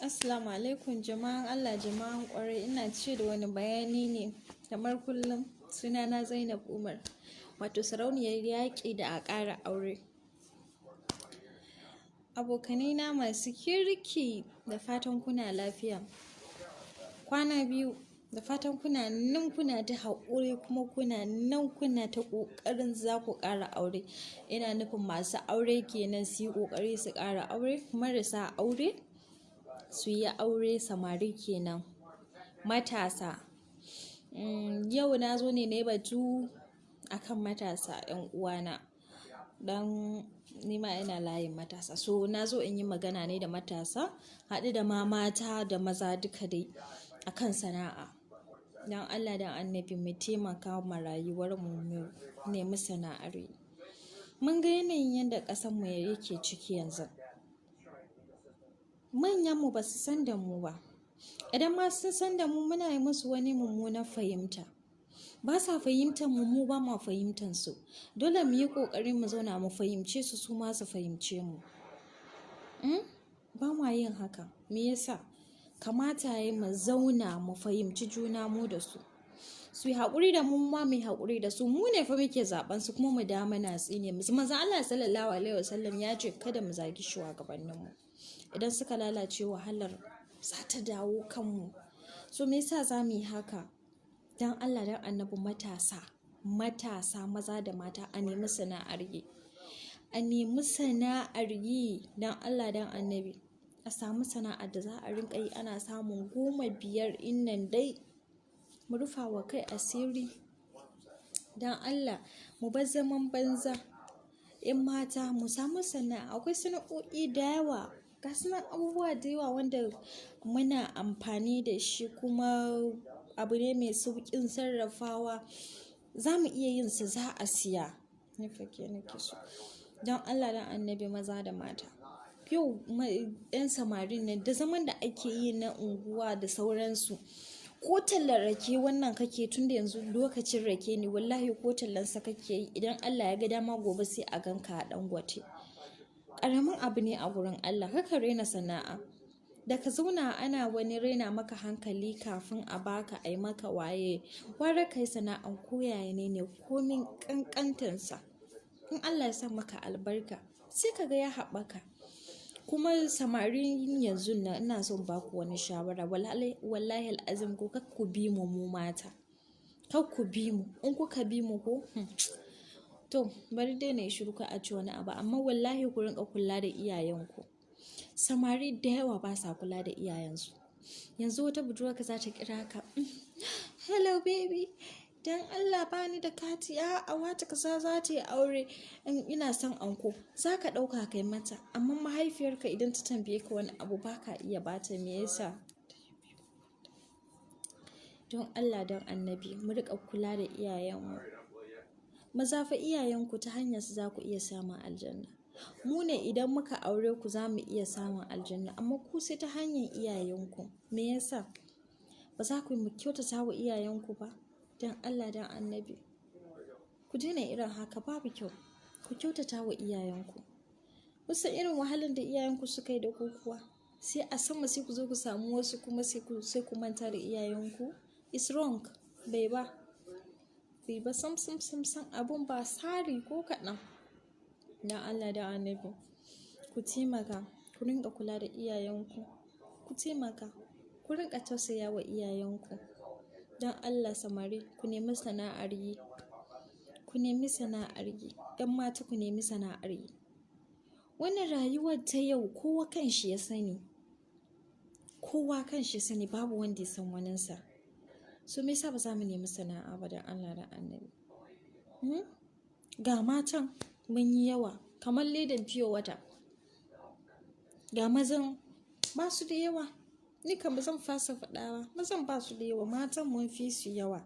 Assalamu alaikum jama'an Allah jama'an kwarai, ina ce da wani bayani ne kamar kullum. Sunana Zainab Umar, wato sarauniyar yaƙi da a ƙara aure. Abokanai na masu kirki, da fatan kuna lafiya. Kwana biyu, da fatan kuna nan kuna ta haƙuri kuma kuna nan kuna ta ƙoƙarin za ku ƙara aure. Ina nufin masu aure kenan su yi ƙoƙari su ƙara aure, marasa aure su yi aure, samari kenan matasa. Yau na zo ne na yi batu akan matasa 'yan uwana, don nima ina layin matasa, so na zo in yi magana ne da matasa haɗu da ma mata da maza duka dai akan sana'a. Don Allah don Annabi mu taimaka ma rayuwar mu nemi sana'ar yi. Mun ga yanayin yadda ƙasar mu yake ciki yanzu. Manyan mu ba su san da mu ba, idan ma sun san da mu muna yi musu wani mummunan fahimta. Ba sa fahimtar mu, mu ba ma fahimtar su. Dole mu yi ƙoƙari mu zauna mu fahimce su, su ma su fahimce mu. Ba ma yin haka, me yasa? Kamata yayi mu zauna mu fahimci juna mu da su. Su yi haƙuri da mu, ma mu yi haƙuri da su. Mu ne fa muke zaɓen su kuma mu dawo muna tsine musu. Manzon Allah Sallallahu Alaihi Wasallam ya ce kada mu zagi shugabannin mu. Idan suka lalace wahalar za ta dawo kanmu. So me yasa za mu yi haka? Don Allah don Annabi matasa maza da mata a nemi sana'ar yi. A nemi sana'ar yi don Allah don Annabi. A samu sana'ar da za a rinƙa yi ana samun 10, 5 innan dai mu rufa wa kai asiri. Don Allah mu bar zaman banza. 'Yan mata mu samu sana'a. Akwai sana'o'i da yawa, ga sunan abubuwa da yawa wanda muna amfani da shi kuma abu ne mai sauƙin sarrafawa. Za mu iya yin su, za a siya. Ni fake nake so. Don Allah don Annabi maza da mata. Yau 'yan samarin nan da zaman da ake yi na unguwa da sauransu. Ko tallar rake wannan kake tun da yanzu lokacin rake ne, wallahi ko tallansa kake yi, idan Allah ya ga dama gobe sai a ganka a Dangote. Ƙaramin abu ne a gurin Allah, kaka raina sana'a. Da ka zauna ana wani raina maka hankali kafin a baka ai maka waye. Gwara kai sana'an ko yaya ne komin ƙanƙantansa. In Allah ya sa maka albarka sai ka ga ya haɓaka. Kuma samarin yanzun nan ina son baku wani shawara. Wallahi al'azim ko kar ku bi mu mata. Kar ku bi mu. In kuka bi mu ko to bari dai na yi shiru ka a ci wani abu, amma wallahi ku rinƙa kula da iyayenku. Samari da yawa ba sa kula da iyayensu. Yanzu wata budurwarka za ta kira ka, hello baby, don Allah bani da kati, a wata kaza za ta yi aure, ina son anko. Za ka ɗauka kai mata, amma mahaifiyarka idan ta tambaye ka wani abu ba ka iya bata, me yasa? Don Allah don Annabi mu riƙa kula da iyayenmu. Maza fa iyayenku ta hanyar su za ku iya samun aljanna. Mu ne idan muka aure ku za mu iya samun aljanna, amma ku sai ta hanyar iyayenku. Me yasa? Ba za ku yi kyautata wa iyayenku ba? Don Allah don Annabi. Ku daina irin haka, babu kyau. Ku kyautata wa iyayenku. Wasu irin wahalar da iyayenku suka yi da ku kuwa, sai a sama sai ku zo ku samu wasu kuma sai ku manta da iyayenku. It's wrong. Bai ba sam abun ba tsari ko kaɗan. Don Allah don Annabi ku taimaka ku rinƙa kula da iyayenku. Ku taimaka ku rinƙa tausaya wa iyayenku. Don Allah samari ku nemi sana'ar yi. Ku nemi sana'ar yi. 'Yan mata ku nemi sana'ar yi. Wannan rayuwar ta yau kowa kan shi ya sani. Kowa kan shi ya sani, babu wanda ya san waninsa. So me yasa ba za mu nemi sana'a ba don Allah don Annabi? Ga matan mun yi yawa kamar ledan fiyo wata. Ga mazan ba su da yawa. Ni kam ba zan fasa faɗawa. Mazan ba su da yawa, matan mun fi su yawa.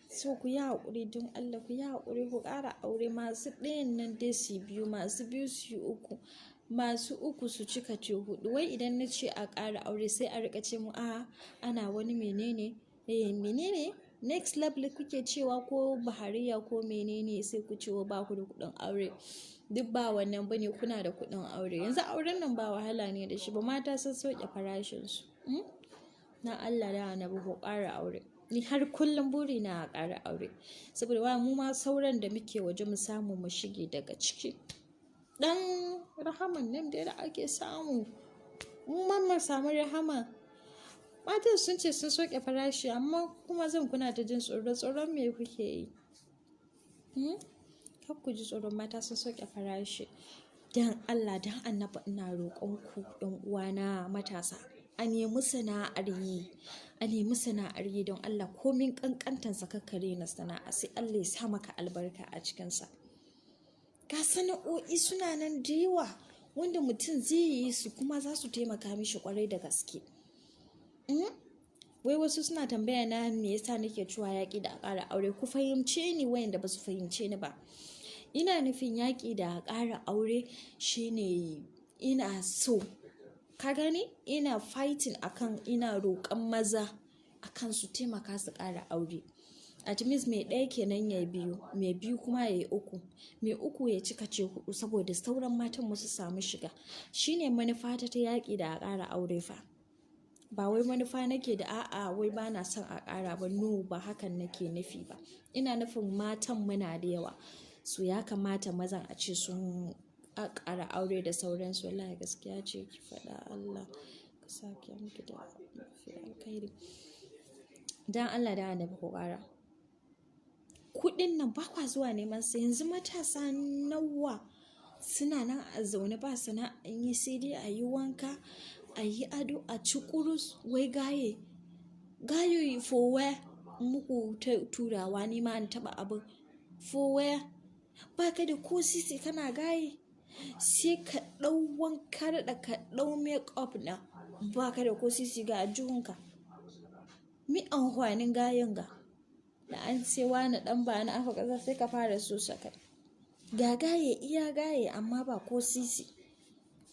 So ku yi haƙuri don Allah, ku yi haƙuri ku ƙara aure. Masu ɗayan nan dai su biyu, masu biyu su 3, masu 3 su cika ce 4. Wai idan na ce a ƙara aure sai a riƙa ce mu ana wani menene next level kuke cewa ko bahariya ko menene, sai ku ce wa ba ku da kuɗin aure. duk ba wannan bane, kuna da kuɗin aure. Yanzu auren nan ba wahala ne da shi ba, mata sun sauke farashinsu. Na Allah da annabi ko ƙara aure. Ni har kullum buri na a ƙara aure, saboda wa mu ma sauran da muke waje mu samu mu shige daga ciki. Dan rahaman nan dai da ake samu, mu ma mu samu rahama. Matan sun ce sun sauke farashi, amma kuma zan kuna ta jin tsoro. Tsoron me kuke yi? Kar ku ji tsoron mata sun sauke farashi. Dan Allah dan annabi ina roƙon ku ɗan uwana matasa, a nemi sana'ar yi, a nemi sana'ar yi don Allah, komin ƙanƙantar sa kakkare na sana'a, sai Allah ya sa maka albarka a cikinsa. Ga sana'o'i suna nan da yawa wanda mutum zai yi su kuma za su taimaka mishi kwarai da gaske. Wai wasu suna tambaya na me yasa nake cewa yaƙi da a ƙara aure. Ku fahimce ni wayanda ba su fahimce ni ba. Ina nufin yaƙi da a ƙara aure shine ina so, ka gani? Ina fighting akan, ina roƙon maza akan su taimaka su ƙara aure. At least mai ɗaya kenan ya biyu, mai biyu kuma ya yi uku, mai uku ya cika ce 4, saboda sauran matan mu su samu shiga. Shine manufa ta yaƙi da a ƙara aure fa. Ba wai manufa nake da a'a wai ba na son a ƙara ba, no, ba hakan nake nufi ba. Ina nufin matan muna da yawa, su ya kamata mazan a ce sun ƙara aure da sauransu. Wallahi gaskiya ce ki faɗa, Allah ka sake miki da alkhairi. Dan Allah da annabi ku ƙara. Kuɗin nan ba kwa zuwa neman sa. Yanzu matasa nawa suna nan a zaune ba sana'an yi, sai dai a yi wanka, a yi ado, a ci kurus. Wai gaye for where? Muku turawa ni ma an taɓa abin for where? Ba ka da ko sisi kana gaye, sai ka ɗau wanka da ka ɗau make up na, ba ka da ko sisi ga ajihunka. Mi amfanin gayen ga? Da an ce wani ɗan ba na aka ƙasa sai ka fara so sakai. Ga gaye iya gaye amma ba ko sisi.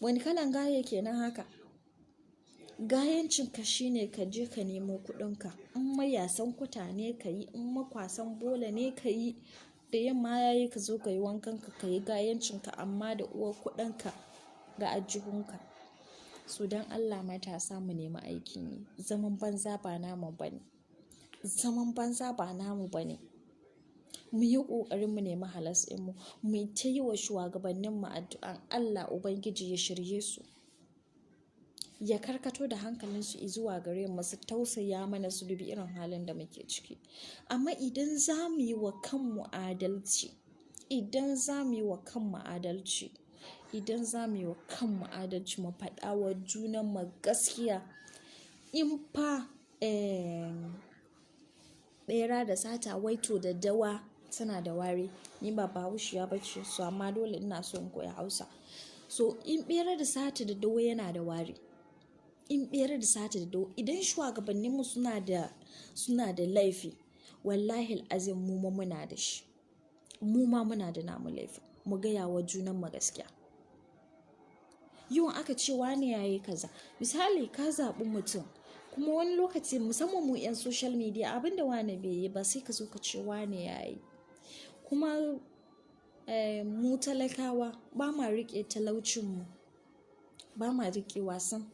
Wani kalan gaye kenan haka? Gayancinka shine ka je ka nemo kuɗinka. In mayasan kuta ne ka yi, in makwasan bola ne ka yi, da yamma yayi ka zo ka yi wankanka, ka yi gayancinka amma da uwar kuɗinka ga ajihunka. So don Allah matasa mu nemi aikin yi. Zaman banza ba namu bane. Zaman banza ba namu bane. Mu yi ƙoƙarin mu nemi halas ɗinmu. Mu ta yi wa shugabanninmu addu'an Allah Ubangiji ya shirye su, ya karkato da hankalinsu zuwa gare mu, su tausaya mana, su dubi irin halin da muke ciki. Amma idan za mu yi wa kanmu adalci, idan za mu yi wa kanmu adalci, idan za mu yi wa kanmu adalci, mu faɗa wa junanmu gaskiya. In fa ɓera da sata, waito da dawa tana da wari. Ni ba Bahaushiya bace, so amma dole ina so in koyi Hausa. So in ɓera da sata da dawa yana da wari, in ɓera da sata da dawa, idan shugabanninmu suna da laifi, wallahi azim mu ma muna da shi. Mu ma muna da namu laifi. Mu gaya wa junanmu gaskiya. Yawan aka ce wane yayi kaza, misali ka zaɓi mutum, kuma wani lokaci musamman mu 'yan social media, abinda wane bai yi ba sai ka zo ka ce wane yayi. Kuma mu talakawa ba ma riƙe talaucinmu, ba ma riƙe wasan.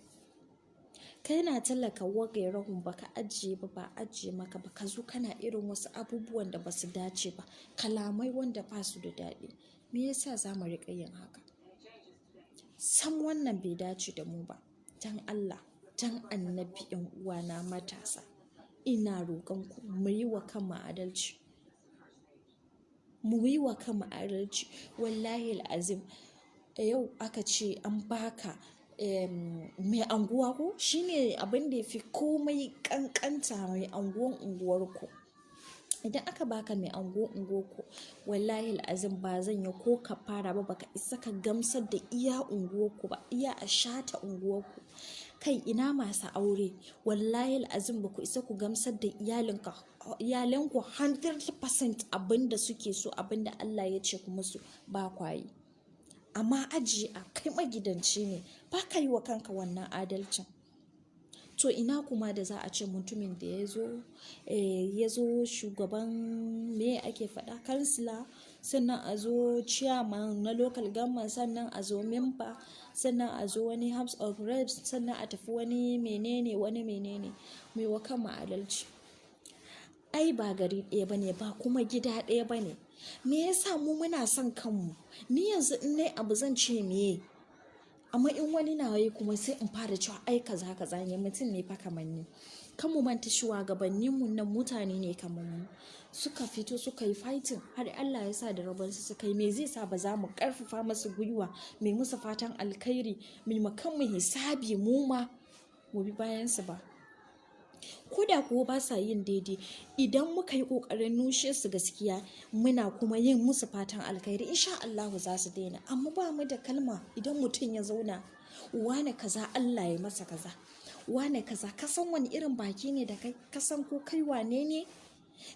Kai na talaka wagai rahun ba ka ajiye ba ajiye maka ba, ka zo kana irin wasu abubuwan da ba su dace ba, kalamai wanda ba su da daɗi. Me yasa za mu riƙa yin haka? Sam wannan bai dace da mu ba. Dan Allah, dan annabi, 'yan uwana matasa, ina roƙon ku mu yi wa kanmu adalci. Mu yi wa kanmu adalci. Wallahi azim, yau aka ce an baka mai anguwa ko shine abin da yafi komai ƙanƙanta, mai anguwan unguwarku. Idan aka baka mai anguwan unguwarku, wallahi azim ba zan yi ko ka fara ba, baka isa ka gamsar da iya unguwarku ba, iya a shata unguwarku. Kai ina masu aure, wallahi azim ba ku isa ku gamsar da iyalanku 100% abin da suke so, abin da Allah ya ce ku musu, ba kwayi. Amma ajiye a kai magidanci ne, ba ka yi wa kanka wannan adalcin. To ina kuma da za a ce mutumin da ya zo shugaban me ake faɗa, kansila, sannan a zo chairman na local government, sannan a zo member, sannan a zo wani house of reps, sannan a tafi wani menene mai wa kan adalci. Ai ba gari ɗaya bane ba kuma gida ɗaya bane. Me yasa mu muna son kanmu? Ni yanzu in nayi abu zan ce meye, amma in wani na yi kuma sai in fara cewa ai kaza ne, mutum ne fa kamar ni. Kan mu manta shugabannin mu nan mutane ne kamar mu, suka fito suka yi fighting har Allah ya sa da rabansu suka yi. Me zai sa ba za mu karfafa masu gwiwa, mai musu fatan alkhairi, mai makan mu hisabi mu ma mu bi bayan su ba? Ko da kuwa ba sa yin daidai, idan muka yi ƙoƙarin nushe su gaskiya, muna kuma yin musu fatan alkhairi, insha Allahu za su daina. Amma ba mu da kalma. Idan mutum ya zauna, wane kaza Allah ya masa kaza, wane kaza, ka san wani irin baki ne da kai, ka san ko kai wane ne,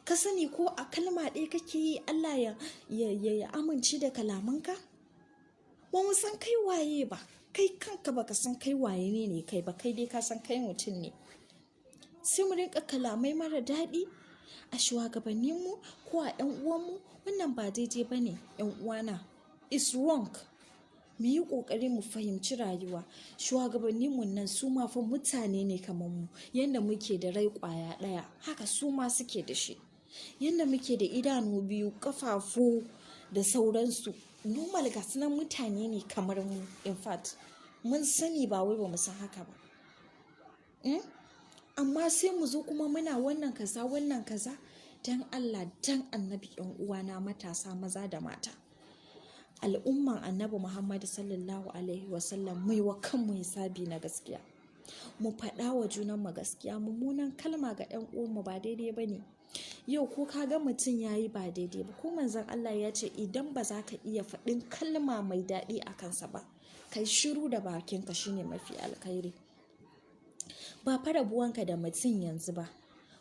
ka sani ko a kalma ɗaya kake yi Allah ya amince da kalamanka? Ba mu san kai waye ba, kai kanka baka san kai waye ne kai ba, kai dai ka san kai mutum ne. Sai mu rinka kalamai mara daɗi a shugabanninmu ko a 'yan uwanmu, wannan ba daidai ba ne 'yan uwana, it's wrong. Mu yi ƙoƙari mu fahimci rayuwa. Shugabanninmu nan su ma fa mutane ne kamar mu, yadda muke da rai ƙwaya ɗaya haka su ma suke da shi. Yadda muke da idanu biyu, ƙafafu da sauransu, normal ga sunan mutane ne kamar mu. In fact mun sani ba wai ba mu san haka ba. Amma sai mu zo kuma muna wannan kaza dan Allah dan annabi, 'yan uwana matasa maza da mata, al'umman annabi Muhammad sallallahu alaihi wasallam, mai wa kanmu hisabi na gaskiya. Mu faɗa wa junanmu gaskiya. Mummunan kalma ga 'yan uwanmu ba daidai ba ne. Yau ko ka ga mutum ya yi ba daidai ba, ko manzon Allah ya ce idan ba za ka iya faɗin kalma mai daɗi a kansa ba, kai shiru da bakinka shine mafi alkhairi. Ba fa rabuwanka da mutum yanzu ba,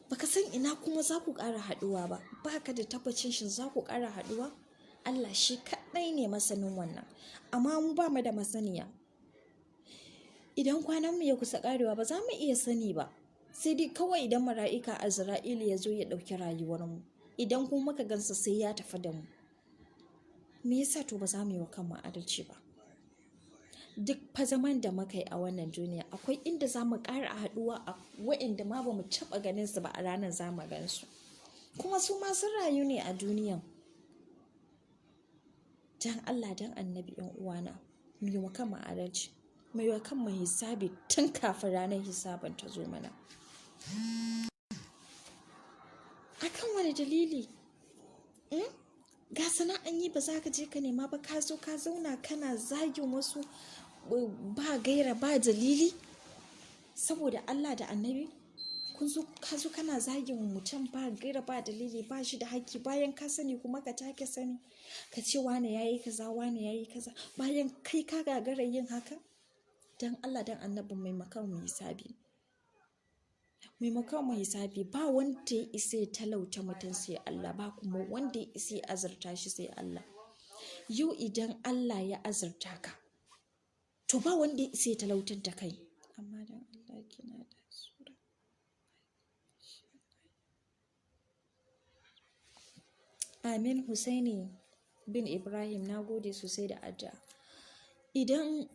baka san ina kuma za ku ƙara haɗuwa ba, baka da tabbacin shin za ku ƙara haɗuwa. Allah shi kaɗai ne masanin wannan, amma mu ba mu da masaniya. Idan kwananmu ya kusa ƙarewa ba za mu iya sani ba, sai dai kawai idan mala'ika Azra'il ya zo ya ɗauki rayuwarmu, idan kuma muka gansa sai ya tafi da mu. Me yasa to ba za mu yi wa kanmu adalci ba? Duk fa zaman da muka yi a wannan duniya, akwai inda za mu ƙara haɗuwa a waɗanda ma ba mu taɓa ganin su ba, a ranar za mu gan su, kuma su ma sun rayu ne a duniyan. Dan Allah dan annabi, 'yan uwana, mu yi wa kanmu adalci, mu yi wa kanmu hisabi tun kafin ranar hisabin ta zo mana. Akan wani dalili? Ga sana'an yi ba za ka je ka nema ba, ka zo ka zauna kana zagin wasu ba gaira ba dalili saboda Allah da annabi. Ka zo kana zagin mutum ba gaira ba dalili, ba shi da haƙƙi, bayan ka sani kuma ka take sani ka ce wane yayi kaza, wane yayi kaza, bayan kai ka gagara yin haka. Dan Allah dan annabi, maimakon mu hisabi, maimakon mu hisabi. Ba wanda ya isa ya talauta mutum sai Allah, ba kuma wanda ya isa ya azurta shi sai Allah. Yau idan Allah ya azurta ka, to ba wanda ya isa ya talautar da kai. Amma dan Allah kina da sura. Amin. Husaini bin Ibrahim, na gode sosai da addu'a. Idan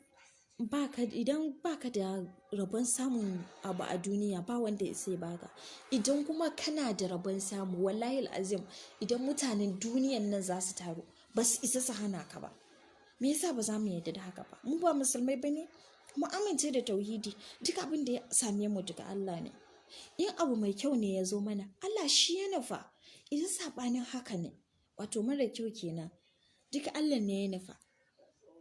baka da rabon samun abu a duniya, ba wanda ya sai baka. Idan kuma kana da rabon samu, wallahi azim, idan mutanen duniyan nan za su taru, ba su isa su hana ka ba. Me yasa ba za mu yarda da haka ba? Mu ba musulmai bane? Mu amince da tauhidi. Duk abin da ya same mu daga Allah ne. In abu mai kyau ne ya zo mana, Allah shi ya nufa. Idan sabanin haka ne, wato mara kyau kenan, duka Allah ne ya nufa.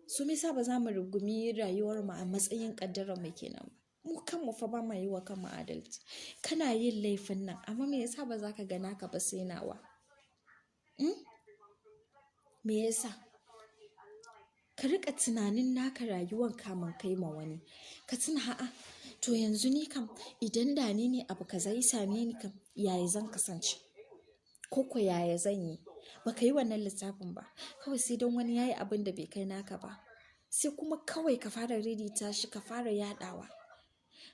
Su me yasa ba za mu rungumi rayuwar mu a matsayin kaddarar mu kenan ba? Mu kanmu fa ba mu yi wa kanmu adalci. Kana yin laifin nan, amma me yasa ba za ka ga naka ba sai nawa? Me yasa? Ka rika tunanin naka rayuwar kamun kai ma wani. Ka tuna a'a, to yanzu ni kam idan da ni ne abu kaza ya same ni kam, yaya zan kasance? Ko yaya zan yi? Baka yi wannan lissafin ba. Kawai sai don wani yayi abin da bai kai naka ba, sai kuma kawai ka fara ririta shi, ka fara yadawa.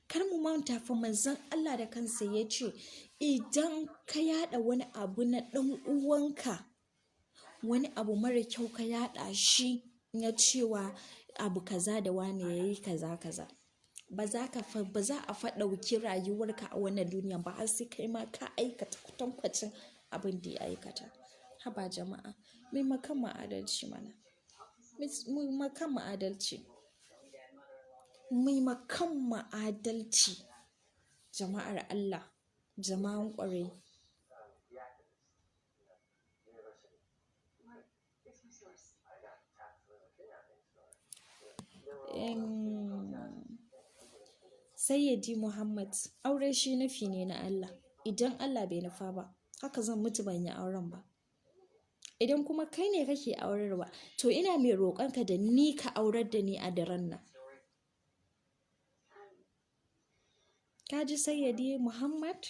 Kar mu manta fa manzon Allah da kansa ya ce idan ka yada wani abu na dan uwanka wani abu mara kyau ka yaɗa shi na cewa abu kaza da wane ya yi kaza kaza, ba za a faɗauki rayuwarka a wannan duniya ba har sai kai ma ka aikata kwatankwacin abin da ya aikata. Haba jama'a, mai makan adalci mana, mai makan adalci, mai makan adalci, jama'ar Allah, jama'an ƙwarai. Sayyidi Muhammad, aure shi nufi ne na Allah. Idan Allah bai nufa ba, haka zan mutu ban yi auren ba. Idan kuma kai ne kake aurarwa, to ina mai roƙonka da ni ka aurar da ni a daren nan. Ka ji Sayyidi Muhammad?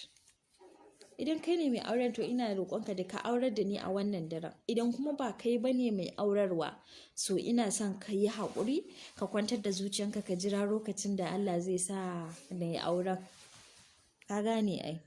Idan kai ne mai auren, to ina roƙonka da ka aurar da ni a wannan daren. Idan kuma ba kai ba ne mai aurarwa, so ina son ka yi haƙuri, ka kwantar da zuciyanka, ka jira lokacin da Allah zai sa na yi auren. Ka gane ai.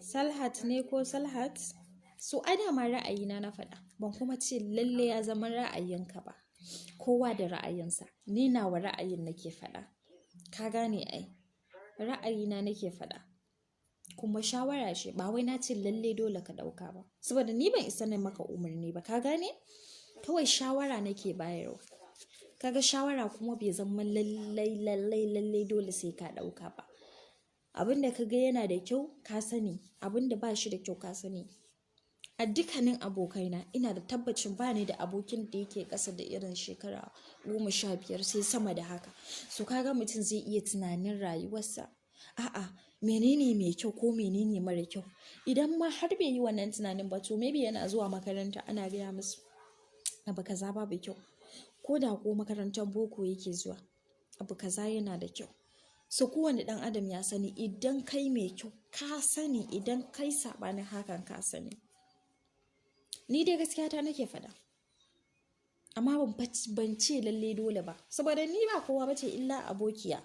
Salhat ne ko Salhat? So a dama ra'ayina na faɗa, ban kuma ce lalle ya zama ra'ayinka ba. Kowa da ra'ayinsa, ni nawa ra'ayin nake faɗa. Ka gane ai. Ra'ayina nake faɗa. Kuma shawara ce, ba wai na ce lalle dole ka ɗauka ba. Saboda ni ban isa na maka umarni ba, ka gane? Kawai shawara nake bayarwa. Kaga shawara kuma bai zama lallai dole sai ka ɗauka ba. Abin da ka ga yana da kyau, ka sani. Abin da ba shi da kyau, ka sani. A dukkanin abokaina, ina da tabbacin ba ni da abokin da yake ƙasa da irin shekara 15 sai sama da haka. So kaga mutum zai iya tunanin rayuwarsa. A'a, menene mai kyau ko menene mara kyau? Idan ma har bai yi wannan tunanin ba, to maybe yana zuwa makaranta ana gaya musu abu kaza babu kyau. Ko da ko makarantar boko yake zuwa, abu kaza yana da kyau. So kowane ɗan adam ya sani, idan kai mai kyau ka sani, idan kai saɓanin hakan ka sani. Ni dai gaskiya ta nake faɗa. Amma ban ce lalle dole ba. Saboda ni ba kowa bace illa abokiya.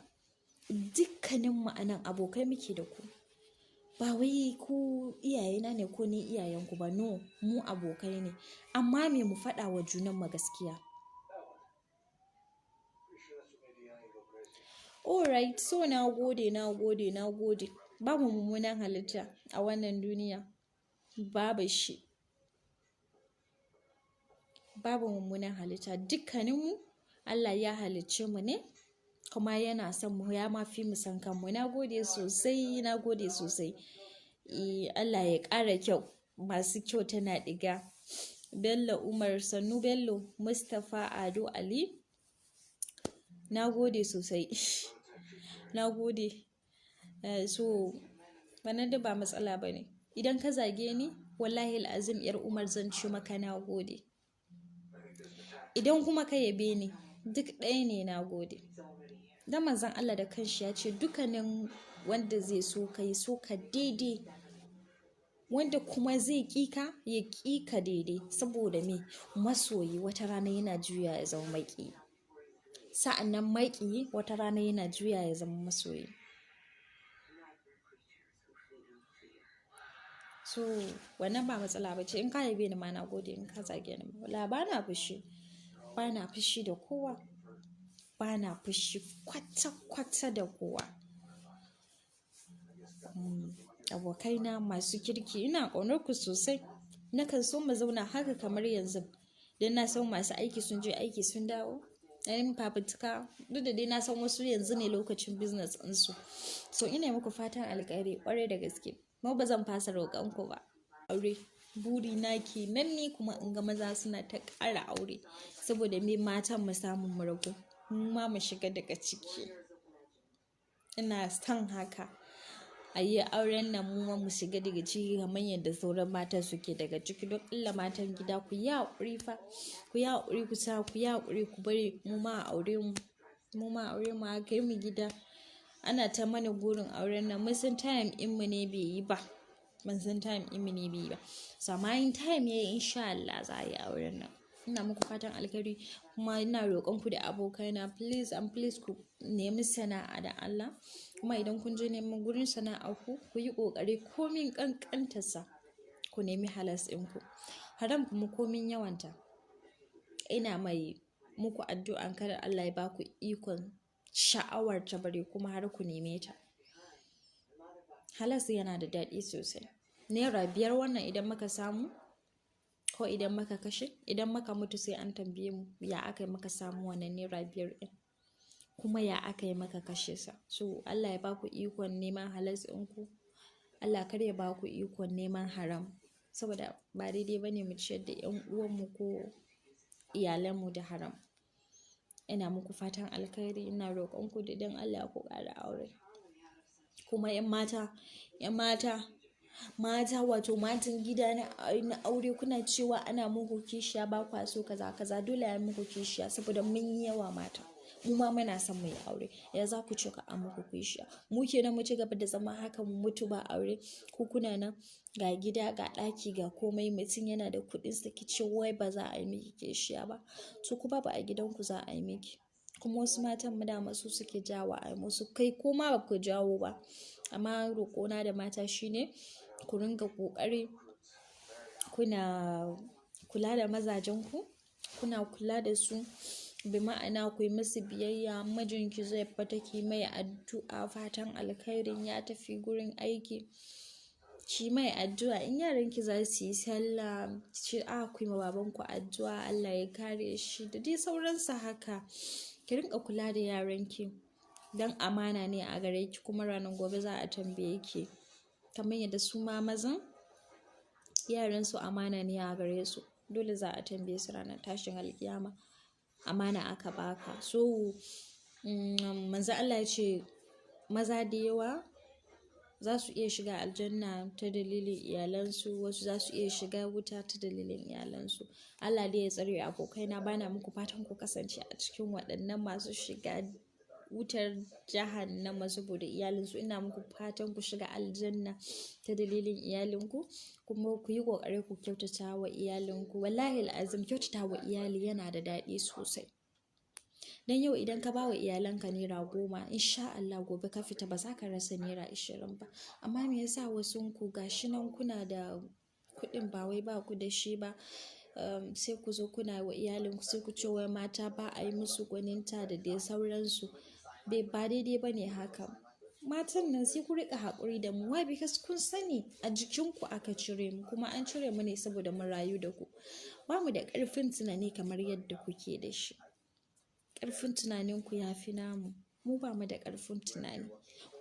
Dukkanin ma'anan abokai muke da ku. Ba wai ku iyayena ne ko ni iyayenku ba, no, mu abokai ne. Amma me mu faɗa wa junanmu gaskiya. Alright, so na gode. Babu mummunan halitta a wannan duniya. Babu shi. Babu mummunan halitta. Dukkaninmu Allah ya halicce mu ne, kuma yana son mu, ya ma fi mu san kanmu. Na gode sosai. Allah ya ƙara kyau. Masu kyau tana ɗiga. Bello Umar, Sannu Bello, Mustapha Ado Ali. Na gode sosai. Na gode. So, wannan da ba matsala ba ne. Idan ka zage ni, wallahi al'azim 'yar Umar zan ce maka na gode. Idan kuma ka yabe ni, duk ɗaya ne, na gode. Dan Manzon Allah da kanshi ya ce dukkanin wanda zai so ka, ya so ka daidai. Wanda kuma zai ƙika, ya ƙika daidai. Saboda me? Masoyi wata rana yana juya ya zama maƙiyi. Sa'annan maƙiyi wata rana yana juya ya zama masoyi. So, wannan ba matsala ba ce. In ka yabe ni ma na gode, in ka zage ni ma. Bana fushi. Bana fushi da kowa. Bana fushi kwata-kwata da kowa. Abokaina masu kirki, ina ƙaunar ku sosai. Nakan so mu zauna haka kamar yanzu. Dan na san masu aiki sun je aiki sun dawo. Yin fafutuka. Duk da dai na san wasu yanzu ne lokacin business ɗinsu. So ina muku fatan alkhairi ƙwarai da gaske. Kuma ba zan fasa roƙon ku ba. Aure. Buri na kenan ni kuma in ga maza suna ta ƙara aure. Saboda me? Matan mu samu mu ragu. Mu ma mu shiga daga ciki. Ina son haka. A yi auren nan mu ma mu shiga daga ciki kamar yadda sauran matan suke daga ciki. Don Allah matan gida ku yi haƙuri fa. Ku yi haƙuri ku sa, ku yi haƙuri ku bari mu ma a aure mu. Mu ma a aure mu a kai mu gida. Ana ta mana burin auren nan. Mun san time ɗin mu ne bai yi ba. ban san time in ne bi ba. Samayin time yayi insha Allah za a yi auren nan. Ina muku fatan alkhairi kuma ina roƙon ku da abokaina please and please ku nemi sana'a da Allah. Kuma idan kun je neman gurin sana'a ku yi ƙoƙari komin ƙanƙantarsa ku nemi halas ɗinku. Haram kuma komin yawanta. Ina mai muku addu'an kada Allah ya baku ikon sha'awar ta bare kuma har ku neme ta. Halas yana da daɗi sosai. Naira 5 wannan idan muka samu ko idan muka kashe, idan muka mutu sai an tambaye mu ya aka yi muka samu wannan naira 5 ɗin kuma ya aka yi muka kashe sa. So Allah ya baku ikon neman halas ɗinku. Allah kar ya baku ikon neman haram saboda ba daidai bane mu ciyar da ƴan uwanmu ko iyalanmu da haram. Ina muku fatan alkhairi, ina roƙon ku da dan Allah ku ƙara aure. Kuma 'yan mata wato matan gida na aure kuna cewa ana muku kishiya ba kwa so kaza dole a yi muku kishiya saboda mun yi yawa mata. Mu ma muna son mu yi aure. Ya za ku ce ka a muku kishiya? Mu kenan mu ci gaba da zama haka mu mutu ba aure. Ku kuna nan ga gida ga ɗaki ga komai mutum yana da kuɗin sa ki ce wai ba za a yi miki kishiya ba. To ku ba a gidanku za a yi miki. Kuma wasu matan madama su suke jawo a yi musu kai ko ma ba ku jawo ba. Amma roƙona da mata shine ku ringa ƙoƙari kuna kula da mazajenku, kuna kula da su bi ma'ana ku yi musu biyayya. Mijinki zai fita ki mai addu'a fatan alkhairin ya tafi gurin aiki. Ki mai addu'a in yaranki za su yi sallah ki ku yi ma babanku addu'a Allah ya kare shi da dai sauransu haka. Ki rinka kula da yaranki dan amana ne a gare ki kuma ranar gobe za a tambaye ki. Kamar yadda su ma mazan yaransu amana ne a gare su. Dole za a tambaye su ranar tashin alƙiyama. Amana aka baka. So manzon Allah ya ce maza da yawa za su iya shiga aljanna ta dalilin iyalansu, wasu za su iya shiga wuta ta dalilin iyalansu. Allah dai ya tsare abokaina bana muku fatan ku kasance a cikin waɗannan masu shiga wutar jahannama saboda iyalinsu. Ina muku fatan ku shiga aljanna ta dalilin iyalinku kuma ku yi ƙoƙari ku kyautata wa iyalinku. Wallahi al'azim kyautata wa iyali yana da daɗi sosai. Dan yau idan ka ba wa iyalanka naira 10 insha Allah gobe ka fita ba za ka rasa naira 20 ba. Amma me yasa wasunku gashi nan kuna da kuɗin ba wai ba ku da shi ba sai ku zo kuna wa iyalinku sai ku ce wai mata ba a yi musu gwaninta da dai sauransu. Ba daidai ba ne haka. Matan nan sai ku riƙa haƙuri da mu. Why? Because kun sani a jikinku aka cire mu kuma an cire mu ne saboda mun rayu da ku. Ba mu da ƙarfin tunani kamar yadda kuke da shi. Ƙarfin tunaninku ya fi namu. Mu ba mu da ƙarfin tunani.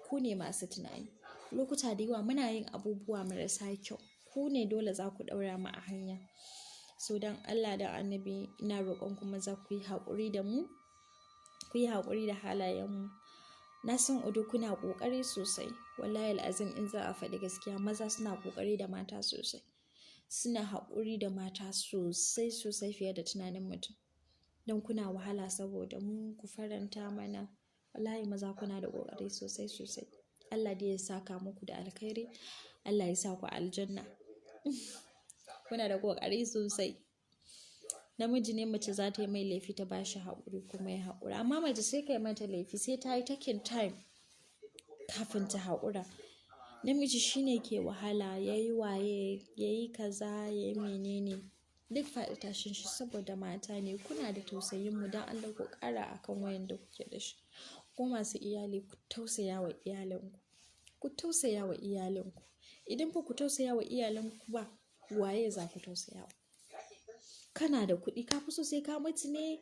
Ku ne masu tunani. Lokuta da yawa muna yin abubuwa marasa kyau. Ku ne dole za ku ɗaura mu a hanya. So dan Allah da Annabi ina roƙon ku maza ku yi haƙuri da mu. Ku yi haƙuri da halayenmu. Na san Udu kuna ƙoƙari sosai. Wallahi al'azim in za a faɗi gaskiya maza suna ƙoƙari da mata sosai. Suna haƙuri da mata sosai fiye da tunanin mutum. Don kuna wahala saboda mu ku faranta mana. Wallahi maza kuna da ƙoƙari sosai. Allah dai ya saka muku da alkhairi. Allah ya sa ku aljanna. Kuna da ƙoƙari sosai. Namiji ne mace za ta yi mai laifi ta ba shi haƙuri kuma ya haƙura. Amma mace sai ka yi mata laifi sai ta yi taking time kafin ta haƙura. Namiji shine ke wahala ya yi waye ya yi kaza ya yi menene. Duk faɗi tashin shi saboda mata ne. Kuna da tausayin mu don Allah ku ƙara akan wayan da kuke da shi. Ku masu iyali ku tausaya wa iyalanku. Ku tausaya wa iyalanku. Idan ba ku tausaya wa iyalanku ba waye za ku tausaya wa? Kana da kuɗi ka fi so sai ka mutu ne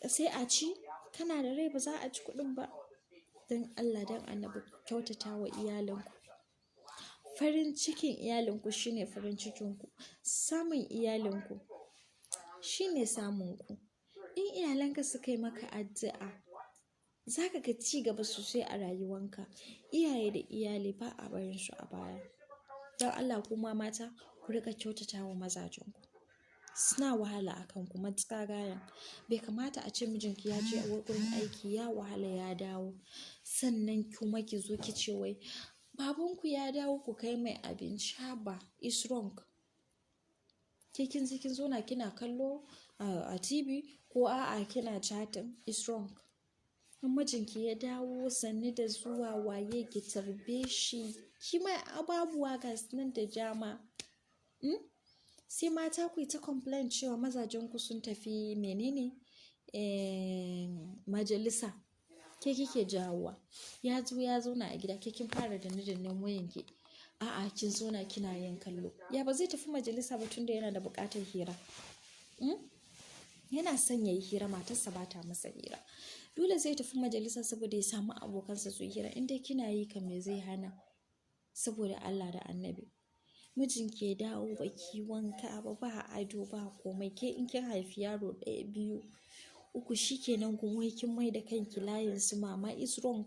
sai a ci? Kana da rai ba za a ci kuɗin ba? Don Allah don Annabi ku kyautata wa iyalanku. Farin cikin iyalinku shine farin cikinku. Samun iyalinku shine samunku. In iyalanka suka yi maka addu'a za ka ga ci gaba sosai a rayuwanka. Iyaye da iyali ba a barin su a baya. Don Allah kuma mata ku riƙa kyautata wa mazajenku. Suna wahala a kanku matuƙa gayan. Bai kamata a ce mijinki ya je a wurin aiki ya wahala ya dawo sannan kuma ki zo ki ce wai babanku ya dawo ku kai mai abinci, haba is wrong. Kin zauna kina kallo a TV ko a'a kina chatting is wrong. In mijinki ya dawo sannu da zuwa waye ki tarbe shi, ki mai ababuwa ga nan da dama. Sai mata ku yi ta complain cewa mazajenku sun tafi menene majalisa, ke kike jawowa. Ya zo ya zauna a gida, ke kin fara danne-dannen wayanki. A'a kin zauna kina yin kallo. Ya ba zai tafi majalisa ba tunda yana da buƙatar hira. Yana son yayi hira, matarsa ba ta masa hira. Dole zai tafi majalisa saboda ya samu abokansa su yi hira. In dai kina yi kam me zai hana? Saboda Allah da Annabi. Mijinki ya dawo baki wanka ba ado ba komai. Ke in kin haifi yaro 1, 2, 3 shikenan kun wai kin mai da kanki layin su mama is wrong.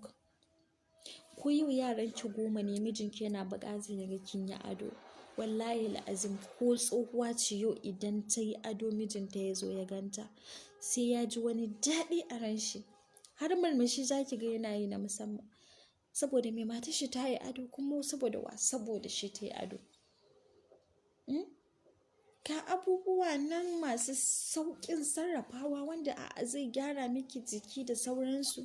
Ko yau yaran ki 10 ne mijinki yana buƙatar yaga kin yi ado. Wallahi la'azim ko tsohuwa ce yau idan ta yi ado mijinta ya zo ya ganta sai ya ji wani daɗi a ran shi. Har murmushi za ki ga yana yi na musamman. Saboda mai matar shi ta yi ado kuma saboda wa? Saboda shi ta yi ado. Ka abubuwa nan masu sauƙin sarrafawa wanda zai gyara miki jiki da sauransu.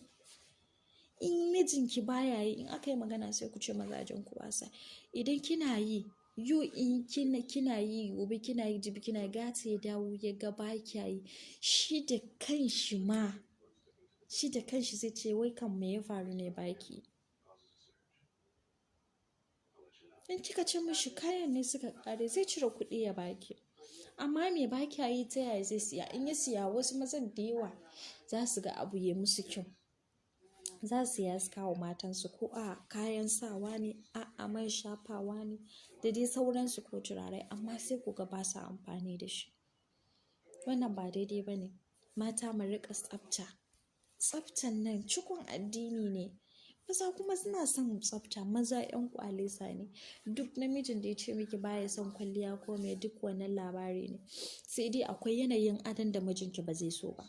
In mijinki baya yi, in aka yi magana sai ku ce mazajenku ba sa. Idan kina yi, yau in kina yi, gobe kina yi, jibi kina yi, gata ya dawo ya ga ba kya yi. Shi da kanshi zai ce wai kam me ya faru ne baki. In kika ce mishi kayan ne suka ƙare zai cire kuɗi ya baki. Amma me ba kya yi ta yaya zai siya? In ya siya wasu mazan da yawa za su ga abu ya musu kyau. Za su siya su kawo matansu ko kayan sawa ne, man shafawa ne da dai sauransu ko turare amma sai ku ga ba sa amfani da shi. Wannan ba daidai ba ne. Mata mu riƙa tsafta. Tsaftan nan cikon addini ne. Maza kuma suna son tsafta. Maza 'yan ƙwalisa ne. Duk namijin da ya ce miki baya son kwalliya ko mai duk wannan labari ne. Sai dai akwai yanayin adon da mijinki ba zai so ba.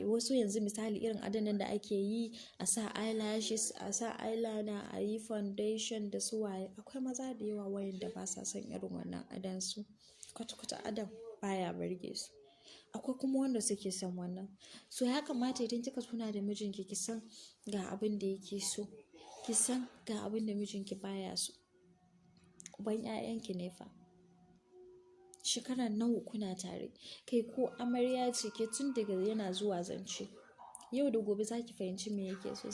Wasu yanzu misali irin adon nan da ake yi a sa eyelashes, a sa eyeliner, a yi foundation da su waye. Akwai maza da yawa wayanda ba sa son irin wannan adon su. Kwata-kwata adon baya burge su. Akwai kuma wanda suke son wannan. So ya kamata idan kika zauna da mijinki ki san ga abin da yake so. Ki san ga abin da mijinki baya so. Uban 'ya'yanki ne fa. Shekara nawa kuna tare? Kai ko amarya ce ke tun daga yana zuwa zance. Yau da gobe za ki fahimci me yake so.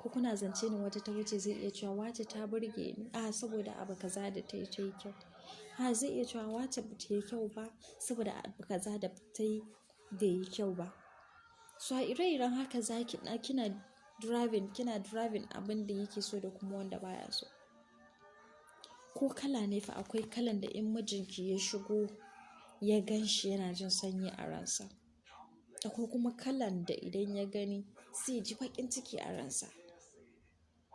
Ko kuna zance ne wata ta wuce zai iya cewa wace ta burge ni. Saboda abu kaza da ta yi kyau. Zai iya cewa wace ba ta yi kyau ba saboda abu kaza da ta yi bai yi kyau ba. So ire-iren haka kina driving abin da yake so da kuma wanda baya so. Ko kala ne fa akwai kalan da in mijinki ya shigo ya gan shi yana jin sanyi a ransa. Akwai kuma kalan da idan ya gani zai ji baƙin ciki a ransa.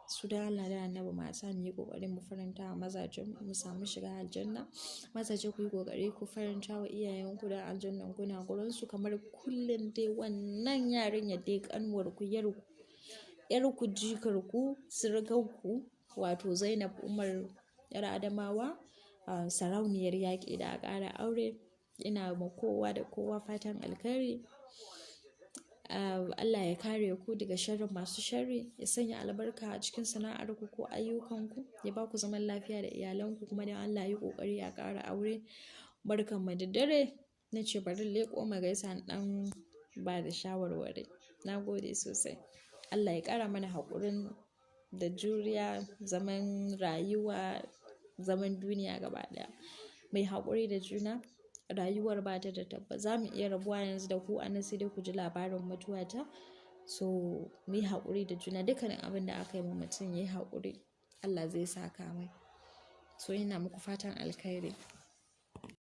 Su da Allah da Annabi mata mu yi ƙoƙari mu faranta wa mazajen mu samu shiga aljanna. Mazaje ku yi ƙoƙari ku faranta wa iyayenku da aljannan ku na gurinsu kamar kullum dai wannan yarinya dai ƙanwarku, yarku, jikarku, surukarku wato Zainab Umar 'yar Adamawa, sarauniyar yaƙi da ƙara aure. Ina ma kowa da kowa fatan alkhairi. Allah ya kare ku daga sharrin masu sharri, ya sanya albarka a cikin sana'arku ko ayyukanku, ya ba ku zaman lafiya da iyalanku kuma dan Allah yi ƙoƙari a ƙara aure. Barkan mu da dare. Na ce bari leƙo mu gaisa ɗan ba da shawarwari. Na gode sosai. Allah ya ƙara mana haƙurin da juriya, zaman rayuwa, zaman duniya gaba ɗaya. Mai haƙuri da juna, rayuwar ba ta da tabbas. Za mu iya rabuwa yanzu da ku anan sai dai ku ji labarin mutuwata. So mu yi haƙuri da juna. Dukkanin abin da aka yi wa mutum ya yi haƙuri, Allah zai saka mai. So ina muku fatan alkhairi.